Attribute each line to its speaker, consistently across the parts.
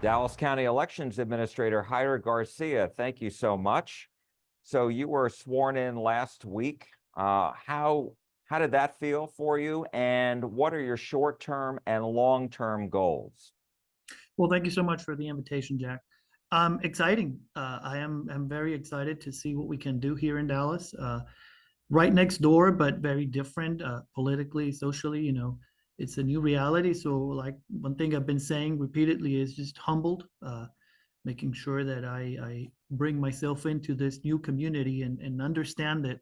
Speaker 1: Dallas County Elections Administrator Heider Garcia, thank you so much. So you were sworn in last week. How did that feel for you? And what are your short-term and long-term goals?
Speaker 2: Well, thank you so much for the invitation, Jack. Exciting. I am very excited to see what we can do here in Dallas. Right next door, but very different politically, socially. It's a new reality. So, like one thing I've been saying repeatedly is just humbled, making sure that I bring myself into this new community and understand it,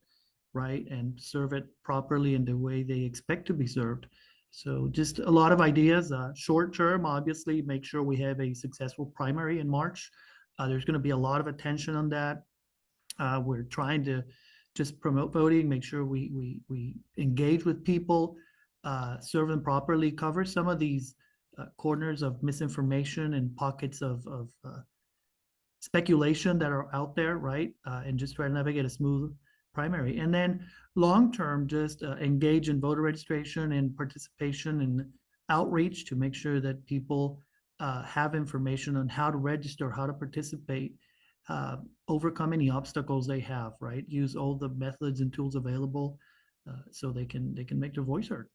Speaker 2: right, and serve it properly in the way they expect to be served. So just a lot of ideas. Short term, obviously, make sure we have a successful primary in March. There's going to be a lot of attention on that. We're trying to just promote voting, make sure we engage with people, serve them properly, cover some of these corners of misinformation and pockets of speculation that are out there, right? And just try to navigate a smooth primary. And then long term, just engage in voter registration and participation and outreach to make sure that people have information on how to register, how to participate, overcome any obstacles they have, right? Use all the methods and tools available so they can make their voice heard.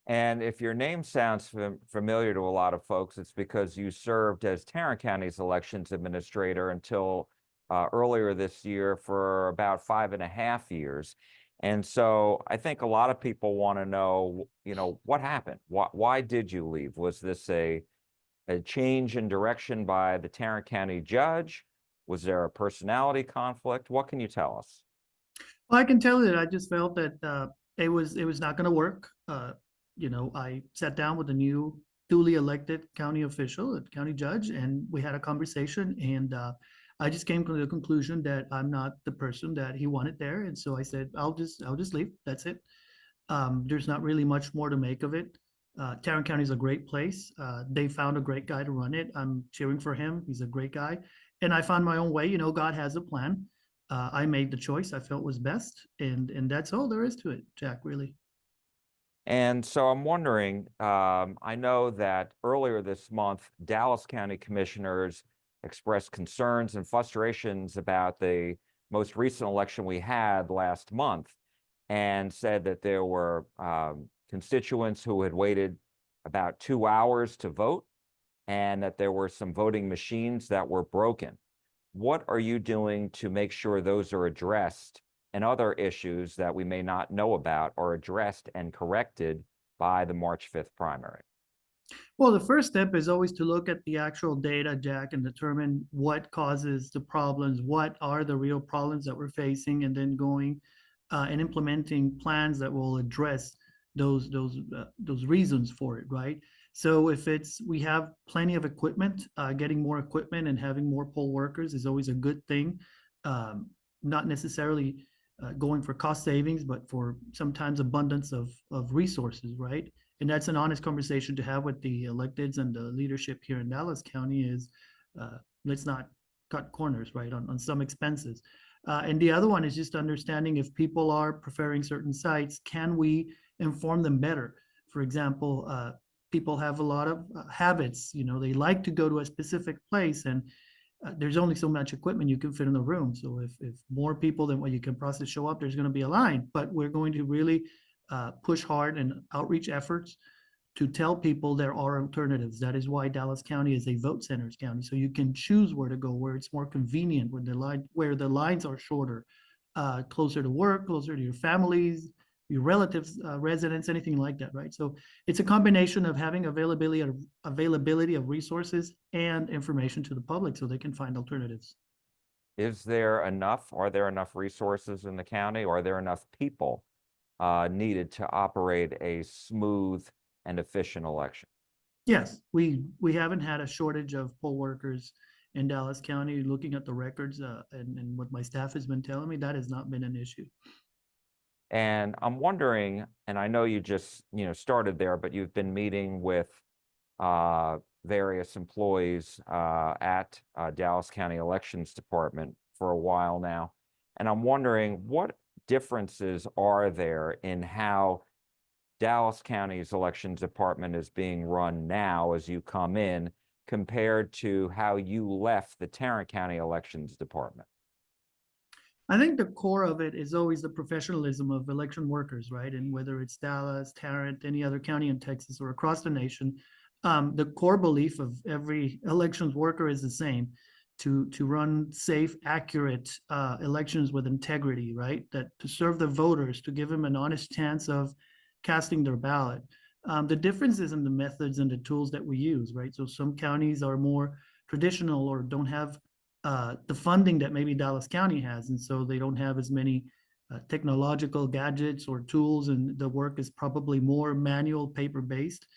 Speaker 1: And if your name sounds familiar to a lot of folks, it's because you served as Tarrant County's elections administrator until earlier this year for about 5.5 years. And so I think a lot of people want to know, what happened? Why did you leave? Was this a change in direction by the Tarrant County judge? Was there a personality conflict? What can you tell us?
Speaker 2: Well, I can tell you that I just felt that it was not going to work. I sat down with a new duly elected county official, a county judge, and we had a conversation. And I just came to the conclusion that I'm not the person that he wanted there. And so I said, I'll just leave. That's it. There's not really much more to make of it. Tarrant County is a great place. They found a great guy to run it. I'm cheering for him. He's a great guy. And I found my own way. God has a plan. I made the choice I felt was best. And that's all there is to it, Jack, really.
Speaker 1: And so I'm wondering, I know that earlier this month, Dallas County commissioners expressed concerns and frustrations about the most recent election we had last month and said that there were constituents who had waited about 2 hours to vote and that there were some voting machines that were broken. What are you doing to make sure those are addressed and other issues that we may not know about are addressed and corrected by the March 5th primary?
Speaker 2: Well, the first step is always to look at the actual data, Jack, and determine what causes the problems, what are the real problems that we're facing, and then going and implementing plans that will address those reasons for it, right? So if we have plenty of equipment, getting more equipment and having more poll workers is always a good thing. Not necessarily going for cost savings, but for sometimes abundance of resources, right? And that's an honest conversation to have with the electeds and the leadership here in Dallas County is let's not cut corners, right, on some expenses. And the other one is just understanding if people are preferring certain sites, can we inform them better? For example, people have a lot of habits, they like to go to a specific place and there's only so much equipment you can fit in the room. So if more people than what you can process show up, there's going to be a line. But we're going to really push hard and outreach efforts to tell people there are alternatives. That is why Dallas County is a vote centers county. So you can choose where to go, where it's more convenient, where the lines are shorter, closer to work, closer to your families, your relatives, residents, anything like that, right? So it's a combination of having availability of resources and information to the public so they can find alternatives.
Speaker 1: Are there enough resources in the county? Are there enough people needed to operate a smooth and efficient election?
Speaker 2: Yes, we haven't had a shortage of poll workers in Dallas County. Looking at the records and what my staff has been telling me, that has not been an issue.
Speaker 1: And I'm wondering, and I know you just started there, but you've been meeting with various employees at Dallas County Elections Department for a while now, and I'm wondering what differences are there in how Dallas County's Elections Department is being run now as you come in compared to how you left the Tarrant County Elections Department?
Speaker 2: I think the core of it is always the professionalism of election workers, right? And whether it's Dallas, Tarrant, any other county in Texas or across the nation, the core belief of every elections worker is the same: to run safe, accurate elections with integrity, right? That to serve the voters, to give them an honest chance of casting their ballot. The difference is in the methods and the tools that we use, right? So some counties are more traditional or don't have the funding that maybe Dallas County has, and so they don't have as many technological gadgets or tools, and the work is probably more manual, paper based.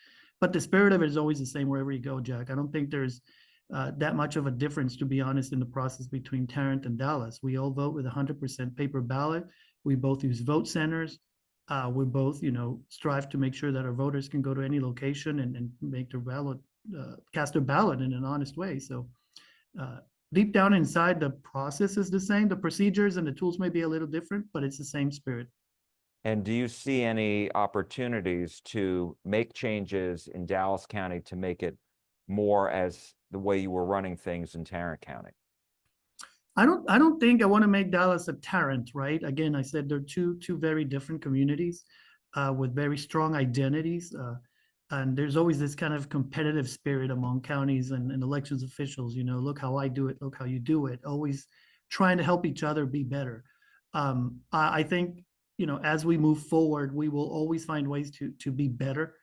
Speaker 2: But the spirit of it is always the same wherever you go, Jack. I don't think there's that much of a difference, to be honest, in the process between Tarrant and Dallas. We all vote with 100% paper ballot. We both use vote centers. We both, strive to make sure that our voters can go to any location and make their ballot, cast their ballot in an honest way. So uh, deep down inside, the process is the same. The procedures and the tools may be a little different, but it's the same spirit.
Speaker 1: And do you see any opportunities to make changes in Dallas County to make it more as the way you were running things in Tarrant County?
Speaker 2: I don't think I want to make Dallas a Tarrant, right? Again, I said they're two very different communities with very strong identities. And there's always this kind of competitive spirit among counties and elections officials. Look how I do it, look how you do it, always trying to help each other be better. I think, as we move forward, we will always find ways to be better.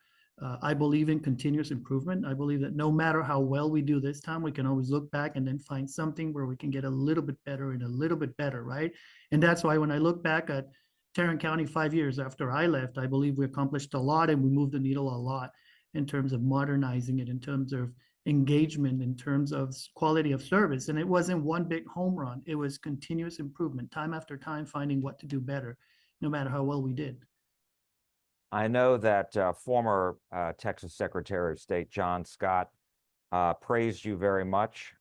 Speaker 2: I believe in continuous improvement. I believe that no matter how well we do this time, we can always look back and then find something where we can get a little bit better and a little bit better, right? And that's why when I look back at Tarrant County 5 years after I left, I believe we accomplished a lot and we moved the needle a lot in terms of modernizing it, in terms of engagement, in terms of quality of service. And it wasn't one big home run. It was continuous improvement, time after time, finding what to do better, no matter how well we did.
Speaker 1: I know that former Texas Secretary of State John Scott praised you very much.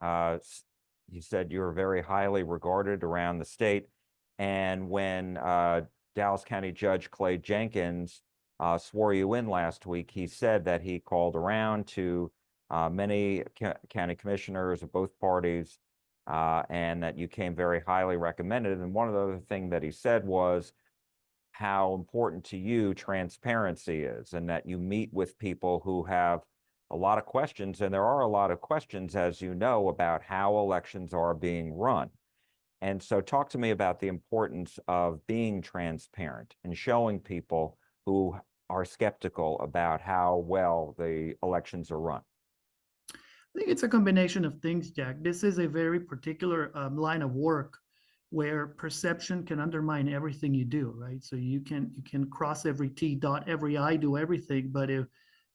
Speaker 1: He said you were very highly regarded around the state. And when Dallas County Judge Clay Jenkins swore you in last week, he said that he called around to many county commissioners of both parties and that you came very highly recommended. And one of the other things that he said was how important to you transparency is, and that you meet with people who have a lot of questions. And there are a lot of questions, as you know, about how elections are being run. And so talk to me about the importance of being transparent and showing people who are skeptical about how well the elections are run.
Speaker 2: I think it's a combination of things, Jack. This is a very particular line of work where perception can undermine everything you do, right? So you can cross every T, dot every I, do everything, but if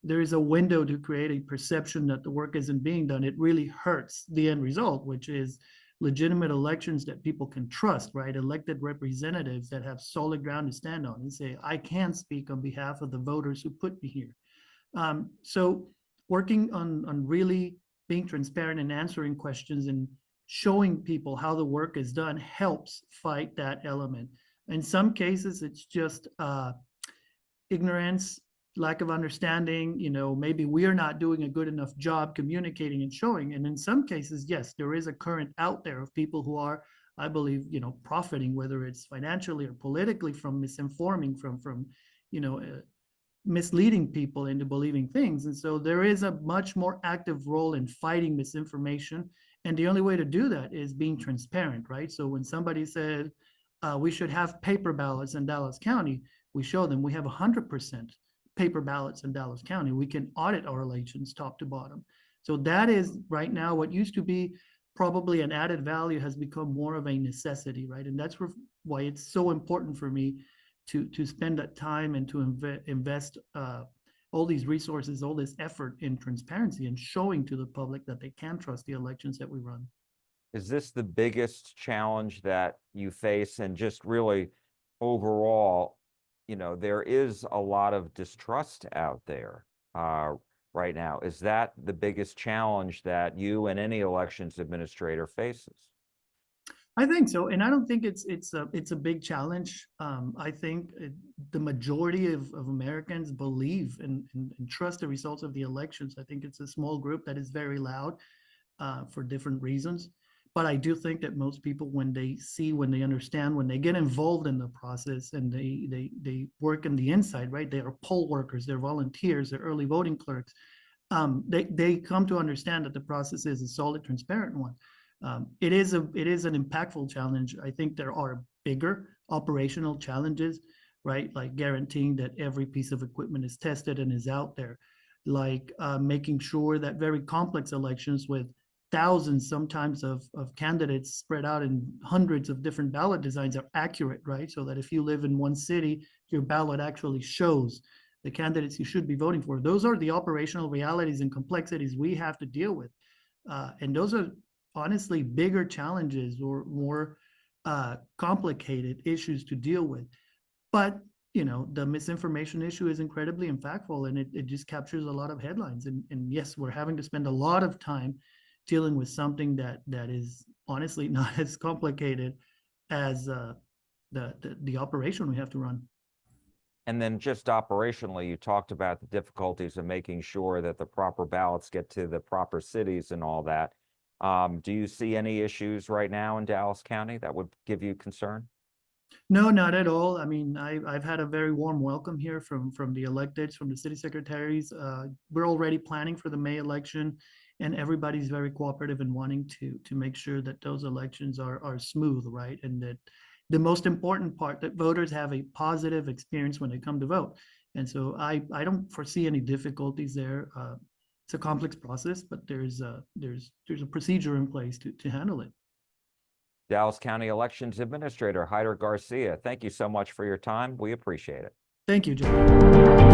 Speaker 2: there is a window to create a perception that the work isn't being done, it really hurts the end result, which is legitimate elections that people can trust, right? Elected representatives that have solid ground to stand on and say, I can speak on behalf of the voters who put me here. So working on really being transparent and answering questions and showing people how the work is done helps fight that element. In some cases, it's just ignorance, lack of understanding. Maybe we are not doing a good enough job communicating and showing. And in some cases, yes, there is a current out there of people who are, I believe, profiting, whether it's financially or politically, from misinforming, from misleading people into believing things. And so there is a much more active role in fighting misinformation. And the only way to do that is being transparent, right? So when somebody said we should have paper ballots in Dallas County, we show them we have 100% paper ballots in Dallas County. We can audit our elections top to bottom. So that is right now what used to be probably an added value has become more of a necessity, right? And that's why it's so important for me to spend that time and to invest all these resources, all this effort in transparency and showing to the public that they can trust the elections that we run.
Speaker 1: Is this the biggest challenge that you face? And just really overall, there is a lot of distrust out there right now. Is that the biggest challenge that you and any elections administrator faces?
Speaker 2: I think so, and I don't think it's a big challenge. I think the majority of Americans believe and trust the results of the elections. I think it's a small group that is very loud for different reasons. But I do think that most people, when they see, when they understand, when they get involved in the process, and they work on the inside, right? They are poll workers, they're volunteers, they're early voting clerks. They come to understand that the process is a solid, transparent one. It is an impactful challenge. I think there are bigger operational challenges, right? Like guaranteeing that every piece of equipment is tested and is out there, like making sure that very complex elections with thousands sometimes of candidates spread out in hundreds of different ballot designs are accurate, right? So that if you live in one city, your ballot actually shows the candidates you should be voting for. Those are the operational realities and complexities we have to deal with. And those are honestly bigger challenges or more complicated issues to deal with. But the misinformation issue is incredibly impactful, and it just captures a lot of headlines. And yes, we're having to spend a lot of time dealing with something that is honestly not as complicated as the operation we have to run.
Speaker 1: And then just operationally, you talked about the difficulties of making sure that the proper ballots get to the proper cities and all that. Do you see any issues right now in Dallas County that would give you concern?
Speaker 2: No, not at all. I mean, I've had a very warm welcome here from the electeds, from the city secretaries. We're already planning for the May election, and everybody's very cooperative and wanting to make sure that those elections are smooth, right? And that the most important part, that voters have a positive experience when they come to vote. And so I don't foresee any difficulties there. It's a complex process, but there's a procedure in place to handle it.
Speaker 1: Dallas County Elections Administrator Heider Garcia, thank you so much for your time. We appreciate it.
Speaker 2: Thank you, Jack.